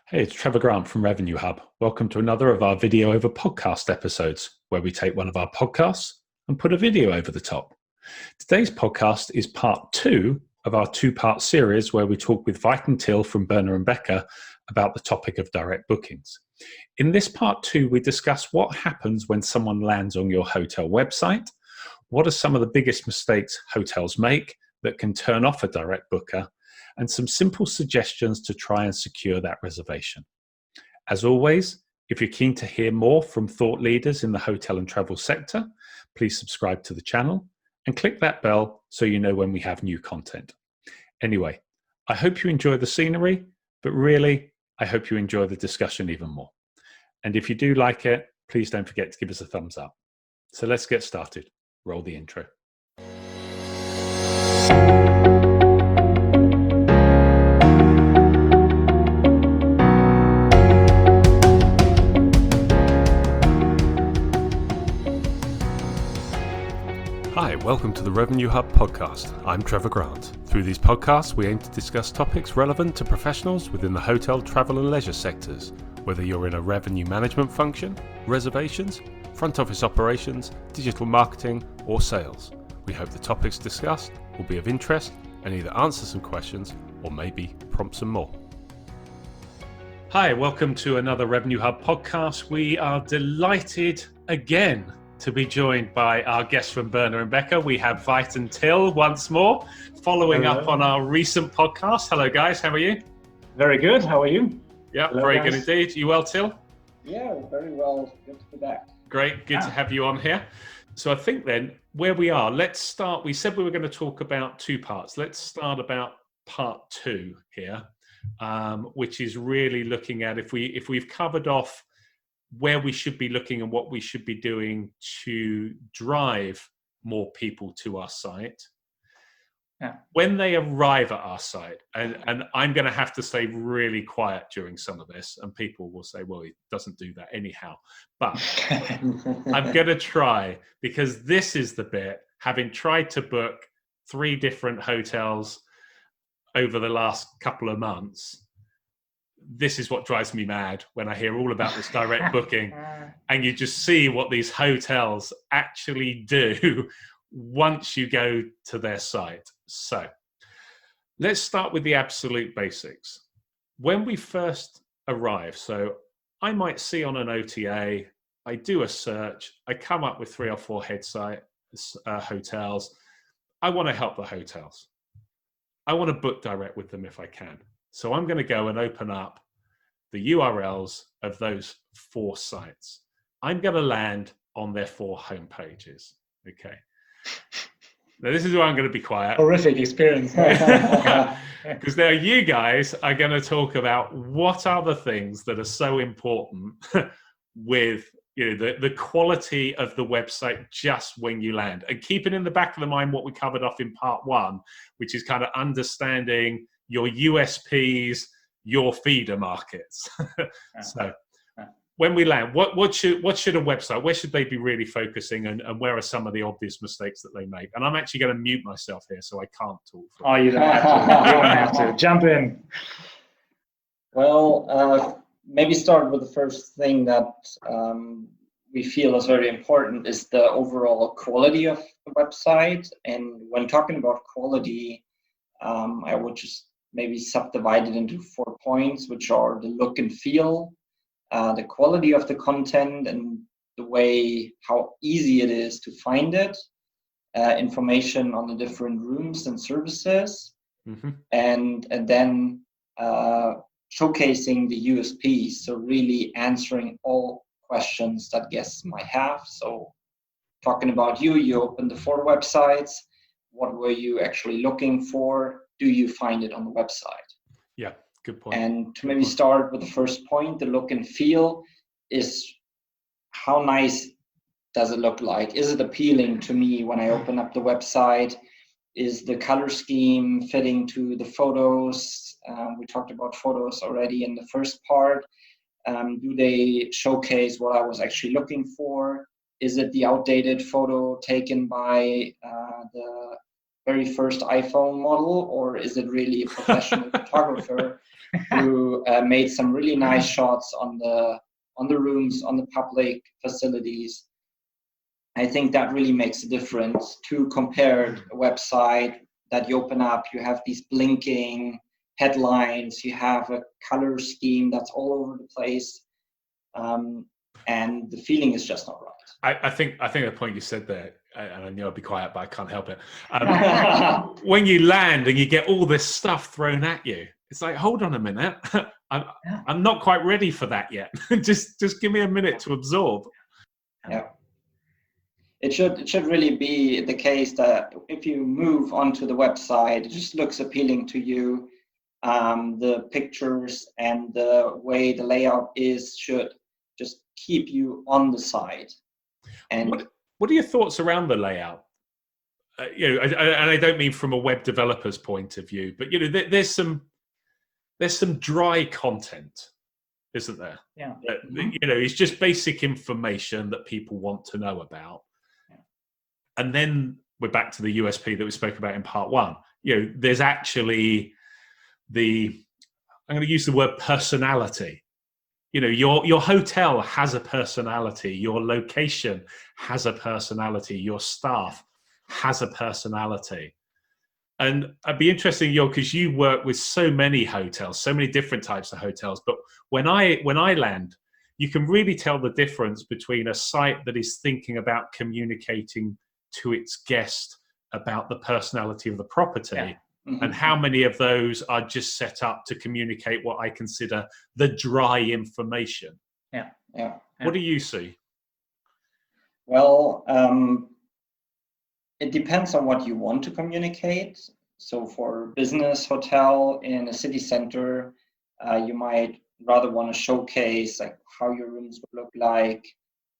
Hey, it's Trevor Grant from Revenue Hub. Welcome to another of our video over podcast episodes, where we take one of our podcasts and put a video over the top. Today's podcast is part 2 of our 2-part series where we talk with Veit and Till from Berner and Becker about the topic of direct bookings. In this part 2, we discuss what happens when someone lands on your hotel website, what are some of the biggest mistakes hotels make that can turn off a direct booker, and some simple suggestions to try and secure that reservation. As always, if you're keen to hear more from thought leaders in the hotel and travel sector, please subscribe to the channel and click that bell so you know when we have new content. Anyway, I hope you enjoy the scenery, but really, I hope you enjoy the discussion even more. And if you do like it, please don't forget to give us a thumbs up. So let's get started. Roll the intro. Hi, welcome to the Revenue Hub podcast. I'm Trevor Grant. Through these podcasts, we aim to discuss topics relevant to professionals within the hotel, travel and leisure sectors, whether you're in a revenue management function, reservations, front office operations, digital marketing or sales. We hope the topics discussed will be of interest and either answer some questions or maybe prompt some more. Hi, welcome to another Revenue Hub podcast. We are delighted again to be joined by our guests from Berner and Becker. We have Veit and Till once more, following up on our recent podcast. Hello guys, how are you? Very good, how are you? Yeah, Hello, very guys. good indeed. You well, Till? Yeah, very well. Good to be back. Great, good to have you on here. So I think then, where we are, let's start. We said we were going to talk about 2 parts. Let's start about part 2 here, which is really looking at if we've covered off where we should be looking and what we should be doing to drive more people to our site. Yeah. When they arrive at our site, and I'm going to have to stay really quiet during some of this, and people will say, well, he doesn't do that anyhow. But I'm going to try, because this is the bit, having tried to book 3 different hotels over the last couple of months, this is what drives me mad when I hear all about this direct booking and you just see what these hotels actually do once you go to their site. So let's start with the absolute basics. When we first arrive, so I might see on an OTA, I do a search, I come up with 3 or 4 hotels. I want to help the hotels. I want to book direct with them if I can. So I'm going to go and open up the URLs of those 4 sites. I'm going to land on their 4 homepages. Okay. Now this is where I'm going to be quiet. Horrific experience. Because now you guys are going to talk about what are the things that are so important with the quality of the website just when you land. And keeping in the back of the mind what we covered off in part 1, which is kind of understanding your USPs, your feeder markets. So when we land, what should a website, where should they be really focusing, and where are some of the obvious mistakes that they make? And I'm actually going to mute myself here so I can't talk. Oh, you don't have to. You don't have to. Jump in. Well, maybe start with the first thing that we feel is very important is the overall quality of the website. And when talking about quality, I would just maybe subdivide it into 4 points, which are the look and feel, the quality of the content and the way, how easy it is to find it, information on the different rooms and services, and then showcasing the USPs, so really answering all questions that guests might have. So talking about you opened the 4 websites. What were you actually looking for? Do you find it on the website? Yeah, good point. And to maybe start with the first point, the look and feel is how nice does it look like? Is it appealing to me when I open up the website? Is the color scheme fitting to the photos? We talked about photos already in the first part. Do they showcase what I was actually looking for? Is it the outdated photo taken by the very first iPhone model, or is it really a professional photographer who made some really nice shots on the rooms, on the public facilities. I think that really makes a difference to compared a website that you open up, you have these blinking headlines, you have a color scheme that's all over the place, and the feeling is just not right. I think the point you said there, and I know I'll be quiet, but I can't help it. When you land and you get all this stuff thrown at you, it's like, hold on a minute, I'm not quite ready for that yet. just give me a minute to absorb. Yeah. It should really be the case that if you move onto the website, it just looks appealing to you. The pictures and the way the layout is should just keep you on the site. And what are your thoughts around the layout? And I don't mean from a web developer's point of view, but there's some dry content, isn't there? Yeah. It's just basic information that people want to know about. And then we're back to the USP that we spoke about in part one. There's actually I'm going to use the word personality. Your hotel has a personality. Your location has a personality. Your staff has a personality. And I'd be interested, because you work with so many hotels, so many different types of hotels. But when I land, you can really tell the difference between a site that is thinking about communicating to its guest about the personality of the property, and how many of those are just set up to communicate what I consider the dry information. Yeah. What do you see? Well, it depends on what you want to communicate. So for business hotel in a city center, you might rather want to showcase like how your rooms would look like,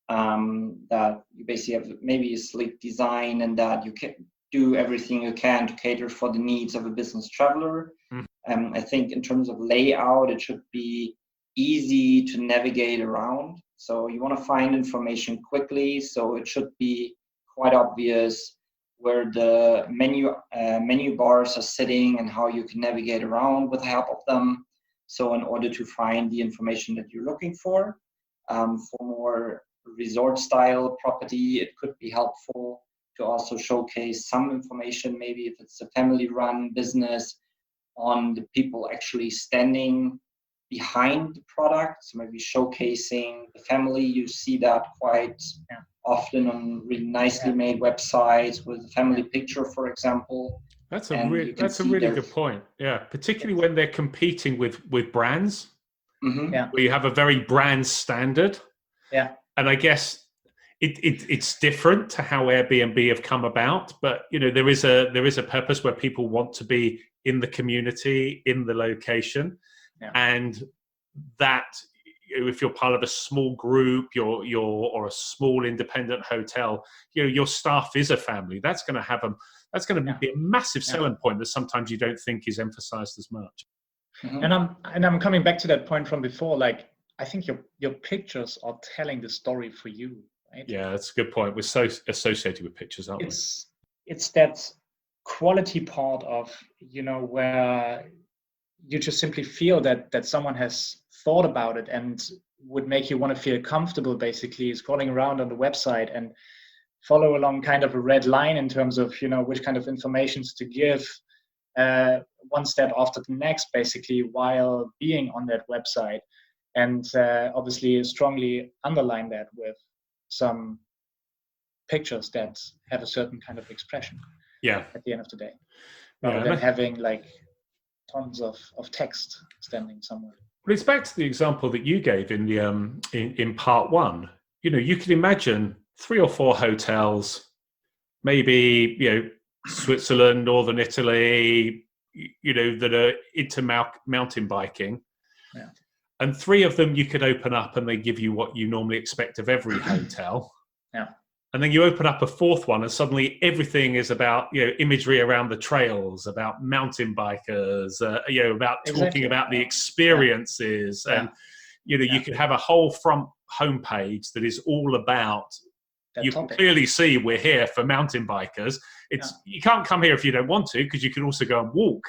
that you basically have maybe a sleek design, and that you can do everything you can to cater for the needs of a business traveler. I think in terms of layout, it should be easy to navigate around. So you want to find information quickly, so it should be quite obvious where the menu bars are sitting and how you can navigate around with the help of them. So in order to find the information that you're looking for more resort style property, it could be helpful to also showcase some information, maybe if it's a family run business, on the people actually standing behind the product. So maybe showcasing the family. You see that quite often on really nicely made websites with a family picture, for example. That's a really good point. Yeah, particularly when they're competing with brands, where you have a very brand standard. Yeah. And I guess it's different to how Airbnb have come about, but there is a purpose where people want to be in the community, in the location, and that if you're part of a small group, or a small independent hotel, your staff is a family. That's going to be a massive selling point that sometimes you don't think is emphasized as much. And I'm coming back to that point from before. Like, I think your pictures are telling the story for you, right? Yeah, that's a good point. We're so associated with pictures, aren't we? It's that quality part of, where you just simply feel that someone has thought about it and would make you want to feel comfortable, basically scrolling around on the website and follow along kind of a red line in terms of, which kind of informations to give one step after the next, basically, while being on that website. And obviously strongly underline that with some pictures that have a certain kind of expression at the end of the day, rather than having like tons of text standing somewhere. But it's back to the example that you gave in the in part one. You can imagine 3 or 4 hotels, maybe Switzerland, Northern Italy, that are into mountain biking. Yeah. And 3 of them you could open up and they give you what you normally expect of every hotel. Yeah. And then you open up a 4th one and suddenly everything is about, imagery around the trails, about mountain bikers, about talking about the experiences. Yeah. And, you could have a whole front homepage that is all about, you can clearly see we're here for mountain bikers. You can't come here if you don't want to, because you can also go and walk.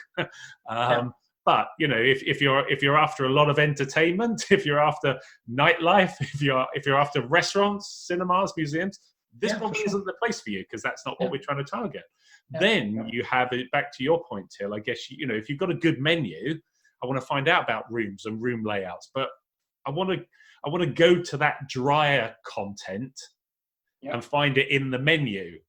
But if you're after a lot of entertainment, if you're after nightlife, if you're after restaurants, cinemas, museums, this probably isn't the place for you, because that's not what we're trying to target. Then you have it back to your point, Till. I guess if you've got a good menu, I want to find out about rooms and room layouts, but I want to go to that drier content and find it in the menu.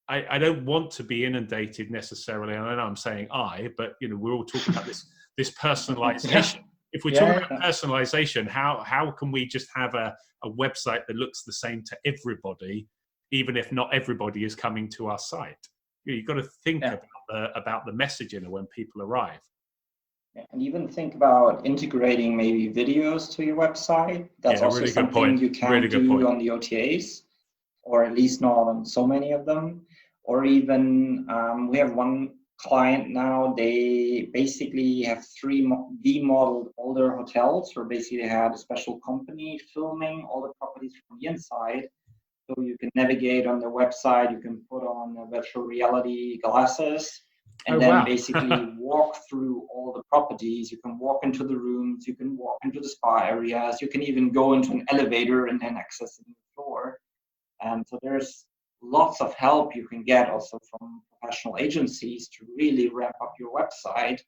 I don't want to be inundated necessarily. And I know I'm saying but we're all talking about this personalization. If we're talking about personalization, how can we just have a website that looks the same to everybody, even if not everybody is coming to our site? You've got to think about the messaging when people arrive. And even think about integrating maybe videos to your website. That's also really something you can do on the OTAs, or at least not on so many of them. Or even we have one client now, they basically have 3D modeled older hotels, where basically they had a special company filming all the properties from the inside. So you can navigate on their website, you can put on virtual reality glasses, and basically walk through all the properties. You can walk into the rooms, you can walk into the spa areas, you can even go into an elevator and then access the floor. And so there's lots of help you can get also from professional agencies to really ramp up your website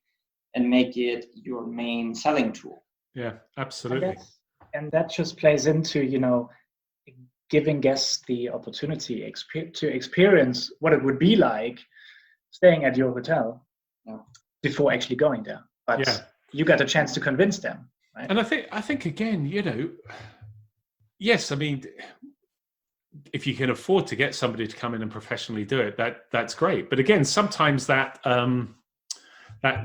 and make it your main selling tool. Yeah, absolutely. And that just plays into, giving guests the opportunity to experience what it would be like staying at your hotel before actually going there. But you got a chance to convince them, right? And I think again, yes, I mean, if you can afford to get somebody to come in and professionally do it, that's great. But again, sometimes that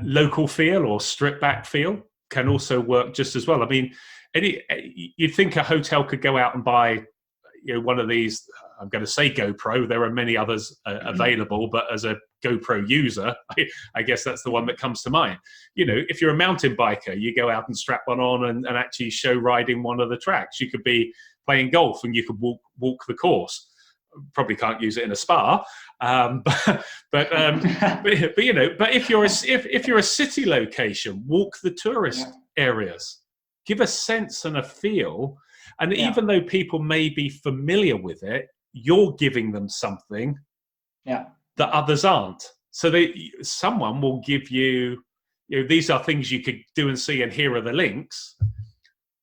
local feel or stripped back feel can also work just as well. I mean, you'd think a hotel could go out and buy one of these, I'm going to say GoPro, there are many others available, but as a GoPro user, I guess that's the one that comes to mind. If you're a mountain biker, you go out and strap one on and actually show riding one of the tracks. You could be playing golf and you could walk the course. Probably can't use it in a spa, but if you're a city location, walk the tourist areas, give a sense and a feel. And even though people may be familiar with it, you're giving them something that others aren't. So someone will give you, these are things you could do and see, and here are the links.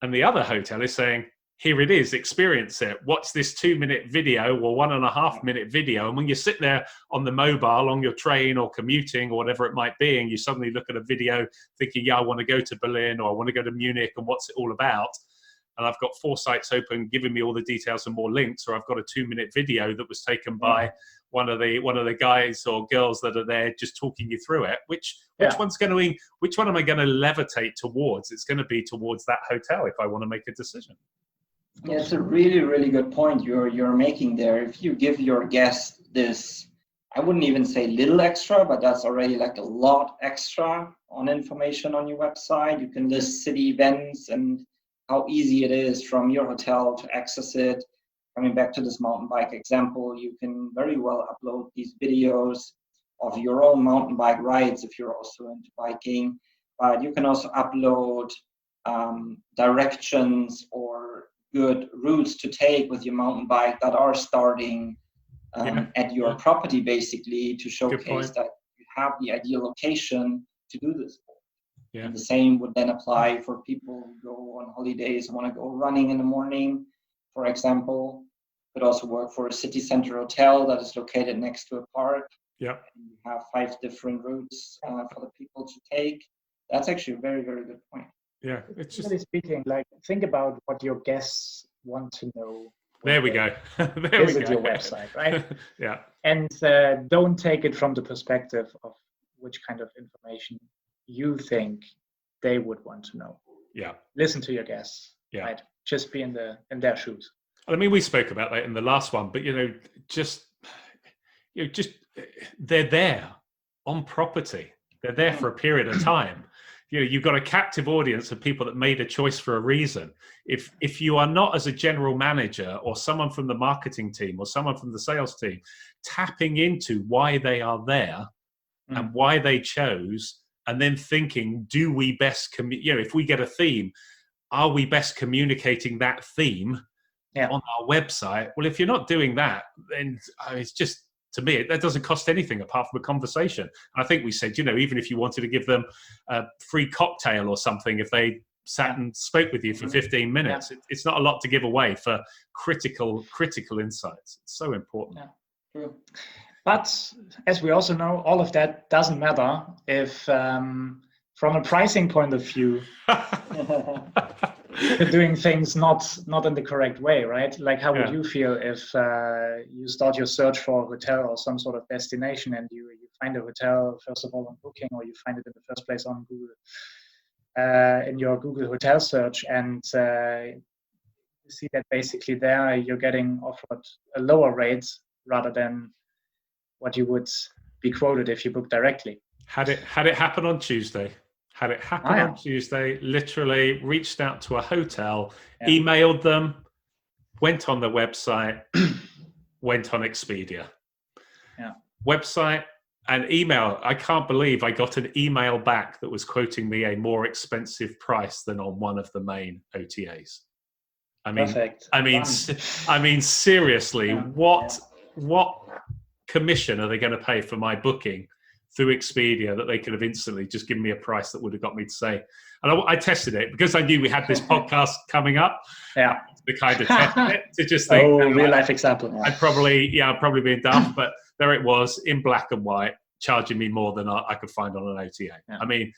And the other hotel is saying, here it is, experience it. Watch this 2-minute video or 1.5-minute video. And when you sit there on the mobile, on your train or commuting or whatever it might be, and you suddenly look at a video thinking, I want to go to Berlin, or I want to go to Munich, and what's it all about? And I've got 4 sites open, giving me all the details and more links, or I've got a 2-minute video that was taken by one of the guys or girls that are there just talking you through it. Which one am I going to levitate towards? It's going to be towards that hotel if I want to make a decision. Yeah, it's a really, really good point you're making there. If you give your guest this, I wouldn't even say little extra, but that's already like a lot extra on information on your website. You can list city events and how easy it is from your hotel to access it. Coming back to this mountain bike example, you can very well upload these videos of your own mountain bike rides if you're also into biking. But you can also upload directions or good routes to take with your mountain bike that are starting at your property, basically, to showcase that you have the ideal location to do this. And the same would then apply for people who go on holidays and want to go running in the morning, for example. Could also work for a city center hotel that is located next to a park. And you have 5 different routes for the people to take. That's actually a very, very good point. Yeah, it's just really speaking, like, think about what your guests want to know. There we go. Visit your website, right? And don't take it from the perspective of which kind of information you think they would want to know. Listen to your guests. Right? Just be in their shoes. I mean, we spoke about that in the last one, but just they're there on property. They're there for a period of time. You've got a captive audience of people that made a choice for a reason. If you are not, as a general manager or someone from the marketing team or someone from the sales team, tapping into why they are there and why they chose and then thinking, do we best, if we get a theme, are we best communicating that theme on our website? Well, if you're not doing that, then it's just, to me, that doesn't cost anything apart from a conversation. And I think we said, even if you wanted to give them a free cocktail or something, if they sat and spoke with you for 15 minutes, it's not a lot to give away for critical insights. It's so important. Yeah, true. But as we also know, all of that doesn't matter if, from a pricing point of view, you're doing things not in the correct way, right? Like, how would you feel if you start your search for a hotel or some sort of destination, and you find a hotel first of all on Booking, or you find it in the first place on Google, in your Google hotel search, and you see that basically there you're getting offered a lower rate rather than what you would be quoted if you book directly. Had it happen on Tuesday. On Tuesday, literally reached out to a hotel, emailed them, went on the website, went on Expedia. Yeah. Website and email. I can't believe I got an email back that was quoting me a more expensive price than on one of the main OTAs. Perfect. I mean, seriously, what commission are they going to pay for my booking through Expedia that they could have instantly just given me a price that would have got me to say? And I tested it because I knew we had this podcast coming up. Yeah. To kind of test it, to just think, real life example. I'd probably been daft, but there it was in black and white, charging me more than I could find on an OTA. Yeah. I mean,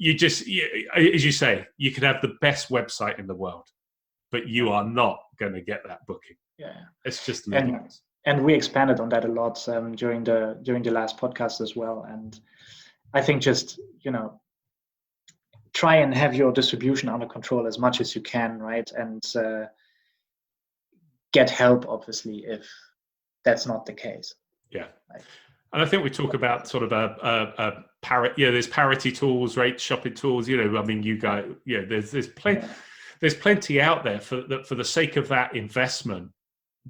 as you say, you could have the best website in the world, but you are not going to get that booking. Yeah. It's just ludicrous. And we expanded on that a lot during the last podcast as well. And I think just, try and have your distribution under control as much as you can, right? And get help, obviously, if that's not the case. Yeah. Right. And I think we talk about sort of a parity. There's parity tools, rate shopping tools. I mean, you guys, there's plenty. Yeah. There's plenty out there for the sake of that investment,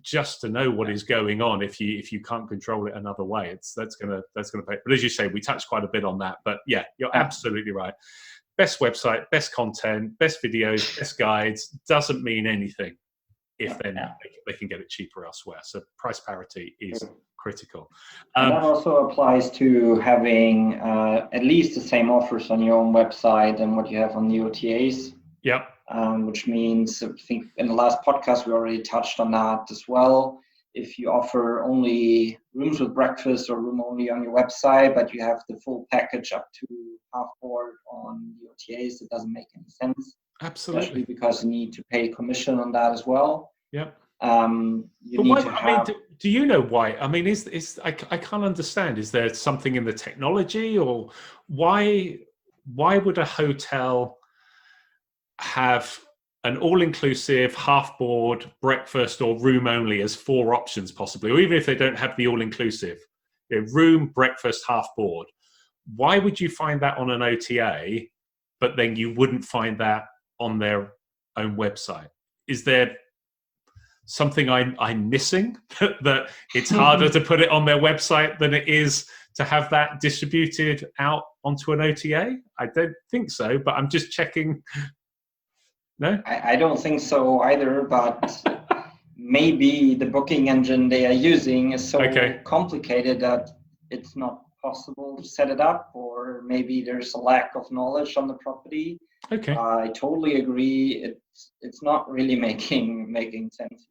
just to know what is going on. If you can't control it another way, that's gonna pay. But as you say, we touched quite a bit on that. But yeah, you're absolutely right. Best website, best content, best videos, best guides doesn't mean anything if they can get it cheaper elsewhere. So price parity is critical. And that also applies to having at least the same offers on your own website and what you have on the OTAs. Yep. Which means, I think in the last podcast we already touched on that as well. If you offer only rooms with breakfast or room only on your website, but you have the full package up to half board on the OTAs, it doesn't make any sense. Absolutely. Especially because you need to pay commission on that as well. Yep. Do you know why? I mean, I can't understand. Is there something in the technology, or why would a hotel have an all-inclusive, half-board, breakfast, or room only as 4 options possibly, or even if they don't have the all-inclusive, room, breakfast, half-board? Why would you find that on an OTA, but then you wouldn't find that on their own website? Is there something I'm missing that it's harder to put it on their website than it is to have that distributed out onto an OTA? I don't think so, but I'm just checking. No? I don't think so either, but maybe the booking engine they are using is so complicated that it's not possible to set it up, or maybe there's a lack of knowledge on the property. Okay. I totally agree. It's not really making sense.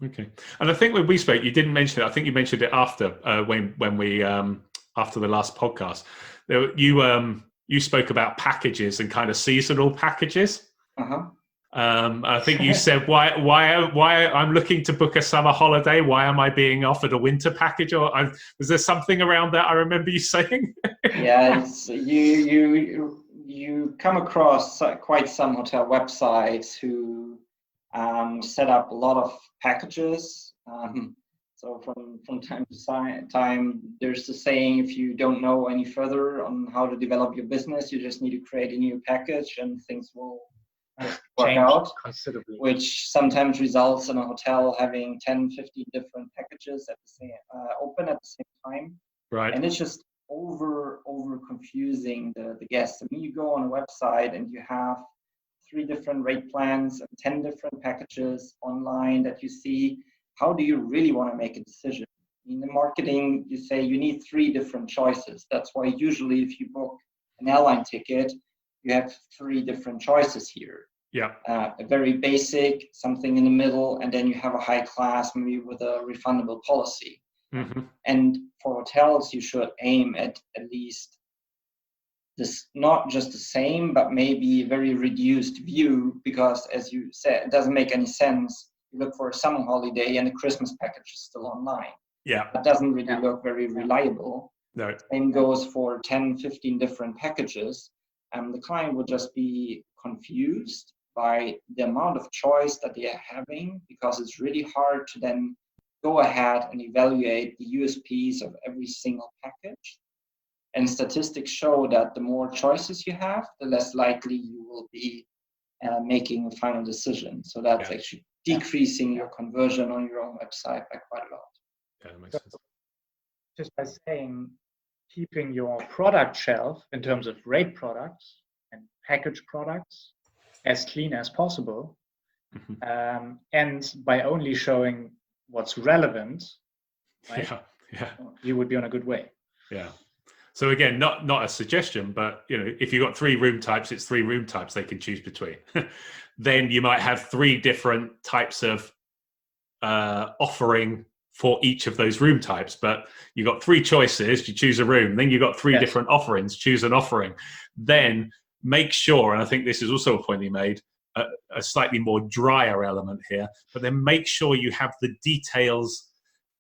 Okay. And I think when we spoke, you didn't mention it. I think you mentioned it after when we after the last podcast. You spoke about packages and kind of seasonal packages. I think you said why I'm looking to book a summer holiday. Why am I being offered a winter package? Or was there something around that I remember you saying? Yeah, it's, you come across quite some hotel websites who set up a lot of packages. So from time to time, there's the saying, if you don't know any further on how to develop your business, you just need to create a new package and things will work out considerably, which sometimes results in a hotel having 10, 15 different packages at the same open at the same time. Right. And it's just over confusing the guests. I mean, you go on a website and you have 3 different rate plans and 10 different packages online that you see. How do you really want to make a decision? In the marketing, you say you need 3 different choices. That's why usually if you book an airline ticket, you have 3 different choices here. Yeah. A very basic, something in the middle, and then you have a high class, maybe with a refundable policy. Mm-hmm. And for hotels, you should aim at least this, not just the same, but maybe a very reduced view, because as you said, it doesn't make any sense. You look for a summer holiday and the Christmas package is still online. Yeah. That doesn't really look very reliable. No. Same goes for 10, 15 different packages. The client would just be confused by the amount of choice that they are having, because it's really hard to then go ahead and evaluate the USPs of every single package. And statistics show that the more choices you have, the less likely you will be making a final decision. So that's actually decreasing your conversion on your own website by quite a lot. Yeah, that makes sense. Just by saying, keeping your product shelf in terms of rate products and package products as clean as possible, and by only showing what's relevant, right? You would be on a good way. Yeah. So again, not a suggestion, but if you've got 3 room types, it's 3 room types they can choose between. Then you might have 3 different types of offering for each of those room types, but you've got 3 choices, you choose a room, then you've got 3 different offerings, choose an offering. Then make sure, and I think this is also a point you made, a slightly more drier element here, but then make sure you have the details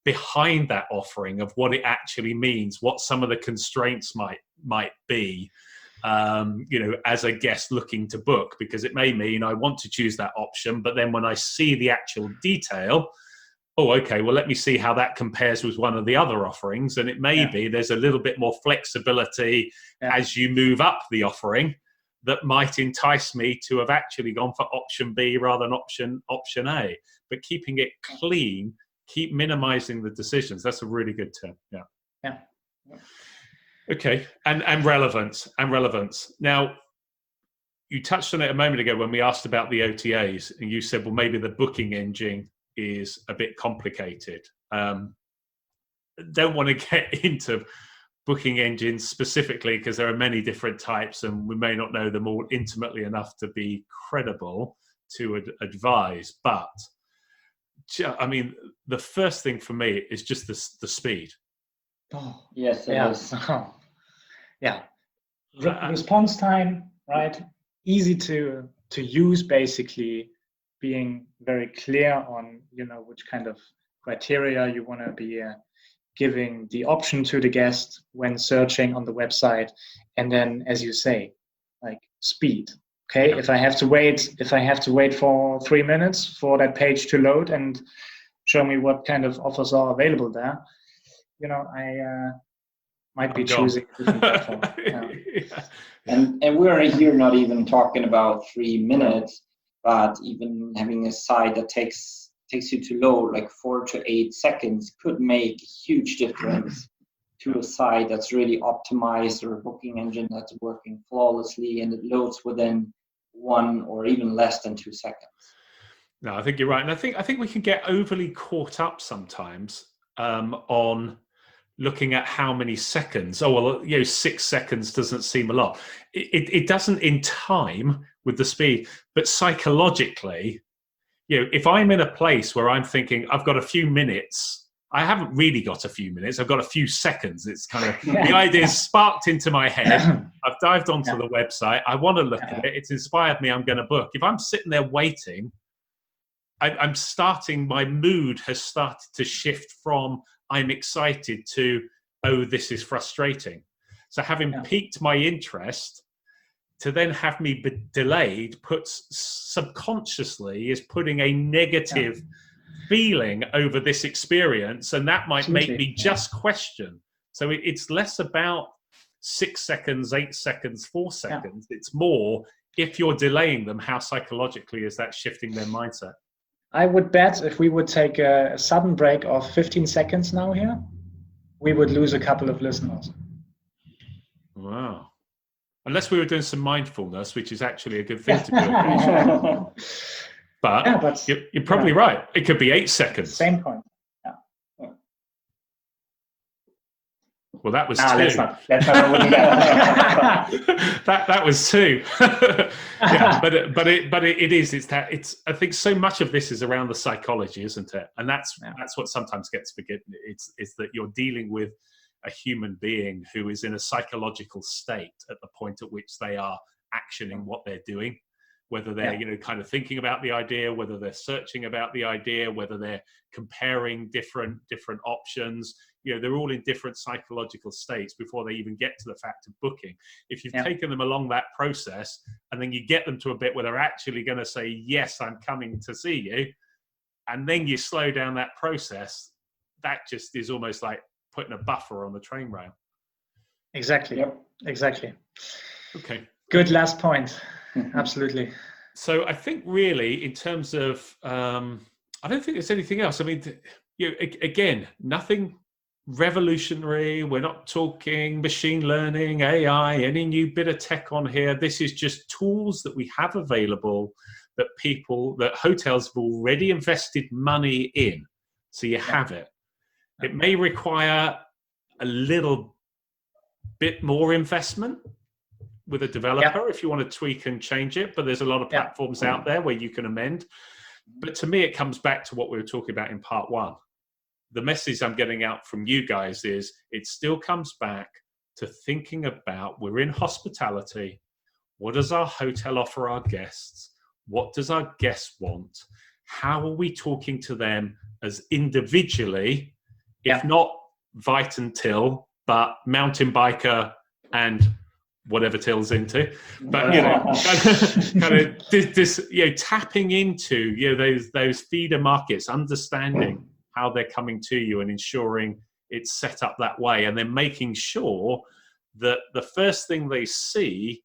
behind that offering of what it actually means, what some of the constraints might be, as a guest looking to book, because it may mean I want to choose that option, but then when I see the actual detail, oh, okay, well, let me see how that compares with one of the other offerings. And it may be there's a little bit more flexibility as you move up the offering that might entice me to have actually gone for option B rather than option A. But keeping it clean, keep minimizing the decisions. That's a really good tip. Yeah. Okay, and relevance. Now, you touched on it a moment ago when we asked about the OTAs, and you said, well, maybe the booking engine is a bit complicated. Don't want to get into booking engines specifically because there are many different types and we may not know them all intimately enough to be credible to advise. But I mean, the first thing for me is just the speed. Oh, yes, it is. Response time, right? Easy to use, basically. Being very clear on which kind of criteria you want to be giving the option to the guest when searching on the website, and then, as you say, like speed. Okay, if I have to wait for 3 minutes for that page to load and show me what kind of offers are available there, I might be choosing a different platform. And we're here not even talking about 3 minutes. But even having a site that takes you to load like 4 to 8 seconds could make a huge difference to a site that's really optimized, or a booking engine that's working flawlessly and it loads within 1 or even less than 2 seconds. No, I think you're right, and I think we can get overly caught up sometimes on looking at how many seconds. Oh, well, 6 seconds doesn't seem a lot. It doesn't in time with the speed, but psychologically, if I'm in a place where I'm thinking I've got a few minutes, I haven't really got a few minutes, I've got a few seconds. It's kind of, the idea sparked into my head. I've dived onto the website. I want to look at it. It's inspired me. I'm going to book. If I'm sitting there waiting, my mood has started to shift from I'm excited to, oh, this is frustrating. So having piqued my interest, to then have me be delayed subconsciously is putting a negative feeling over this experience, and that might make me just question. So it's less about 6 seconds, 8 seconds, 4 seconds. It's more, if you're delaying them, how psychologically is that shifting their mindset? I would bet if we would take a sudden break of 15 seconds now here, we would lose a couple of listeners. Wow. Unless we were doing some mindfulness, which is actually a good thing to do. I'm pretty sure. But you're probably right. It could be 8 seconds. Same point. Yeah. Well, that was 2. Let's not that was 2. Yeah, but it is. It's that. It's. I think so much of this is around the psychology, isn't it? And that's what sometimes gets forgotten. It's that you're dealing with a human being who is in a psychological state at the point at which they are actioning what they're doing, whether they're kind of thinking about the idea, whether they're searching about the idea, whether they're comparing different options. They're all in different psychological states before they even get to the fact of booking. If you've taken them along that process and then you get them to a bit where they're actually going to say, yes, I'm coming to see you, and then you slow down that process, that just is almost like putting a buffer on the train rail. Exactly. Yep. Exactly. Okay. Good last point. Absolutely. So I think really in terms of, I don't think there's anything else. I mean, again, nothing revolutionary. We're not talking machine learning, AI, any new bit of tech on here. This is just tools that we have available that hotels have already invested money in. So you have it. It may require a little bit more investment with a developer if you want to tweak and change it, but there's a lot of platforms out there where you can amend. But to me, it comes back to what we were talking about in part 1. The message I'm getting out from you guys is it still comes back to thinking about, we're in hospitality. What does our hotel offer our guests? What does our guests want? How are we talking to them as individually, if not Veit and Till, but mountain biker and whatever Till's into, but tapping into those feeder markets, understanding how they're coming to you and ensuring it's set up that way, and then making sure that the first thing they see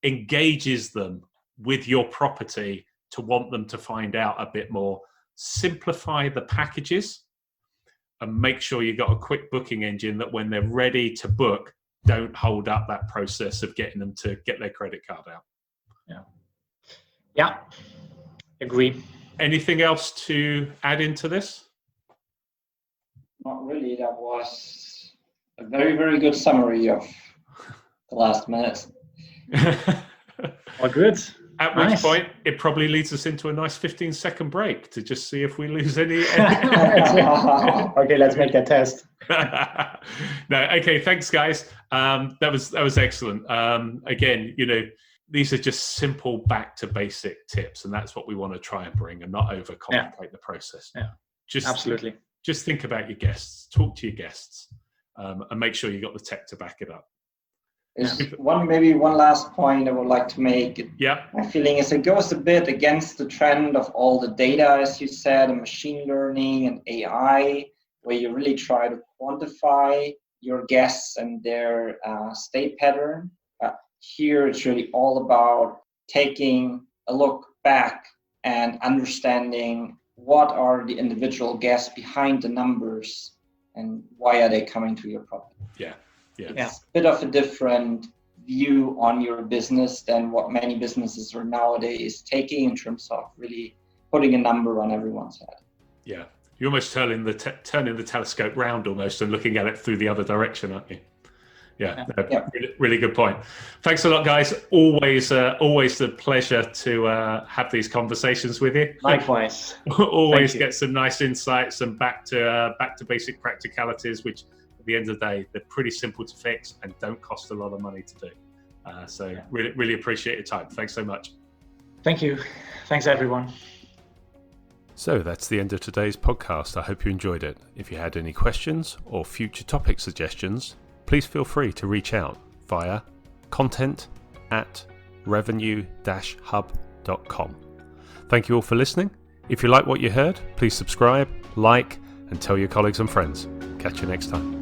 engages them with your property to want them to find out a bit more. Simplify the packages and make sure you've got a quick booking engine that when they're ready to book, don't hold up that process of getting them to get their credit card out. Yeah, agree. Anything else to add into this? Not really. That was a very, very good summary of the last minutes. Well, good. At which point, it probably leads us into a nice 15-second break to just see if we lose any. Okay, let's make a test. No, okay, thanks, guys. That was excellent. Again, these are just simple, back to basic tips, and that's what we want to try and bring, and not overcomplicate the process. Yeah, absolutely. Just think about your guests, talk to your guests, and make sure you got the tech to back it up. Maybe one last point I would like to make. Yeah. My feeling is it goes a bit against the trend of all the data, as you said, and machine learning and AI, where you really try to quantify your guests and their state pattern. Here it's really all about taking a look back and understanding what are the individual guests behind the numbers and why are they coming to your property. It's a bit of a different view on your business than what many businesses are nowadays taking in terms of really putting a number on everyone's head. Yeah, you're almost turning the telescope round almost and looking at it through the other direction, aren't you? Really good point. Thanks a lot, guys. Always a pleasure to have these conversations with you. Likewise. Always get some nice insights and back to basic practicalities, which at the end of the day, they're pretty simple to fix and don't cost a lot of money to do. Really appreciate your time. Thanks so much. Thank you. Thanks, everyone. So that's the end of today's podcast. I hope you enjoyed it. If you had any questions or future topic suggestions, please feel free to reach out via content@revenue-hub.com. Thank you all for listening. If you like what you heard, please subscribe, like, and tell your colleagues and friends. Catch you next time.